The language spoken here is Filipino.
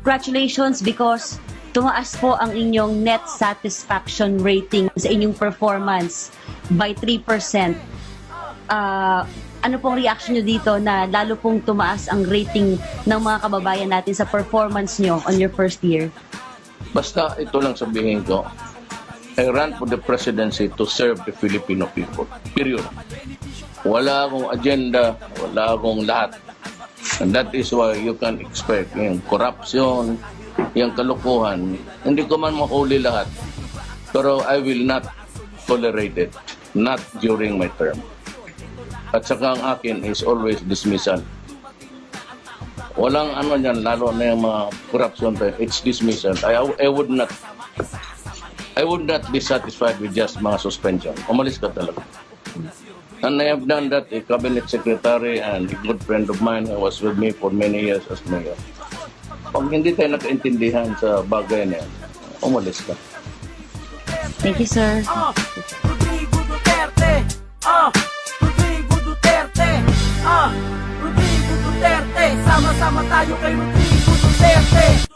congratulations because tumaas po ang inyong net satisfaction rating sa inyong performance by 3%. Ano pong reaction nyo dito na lalo pong tumaas ang rating ng mga kababayan natin sa performance nyo on your first year? Basta ito lang sabihin ko, I ran for the presidency to serve the Filipino people. Period. Wala akong agenda, wala akong lahat. And that is why you can expect yung corruption, yung kalukuhan. Hindi ko man mahuli lahat. Pero I will not tolerate it. Not during my term. At saka ang akin is always dismissal. Walang ano yan, lalo na yung mga corruption, it's dismissal. I would not be satisfied with just mga suspension. Umalis ka talaga. And I have done that, a cabinet secretary and a good friend of mine who was with me for many years as mayor. Pag hindi tayo nakaintindihan sa bagay na yan, umalis ka. Thank you, sir. Rodrigo Duterte. Rodrigo Duterte. Rodrigo Duterte. Sama-sama tayo kay Rodrigo Duterte.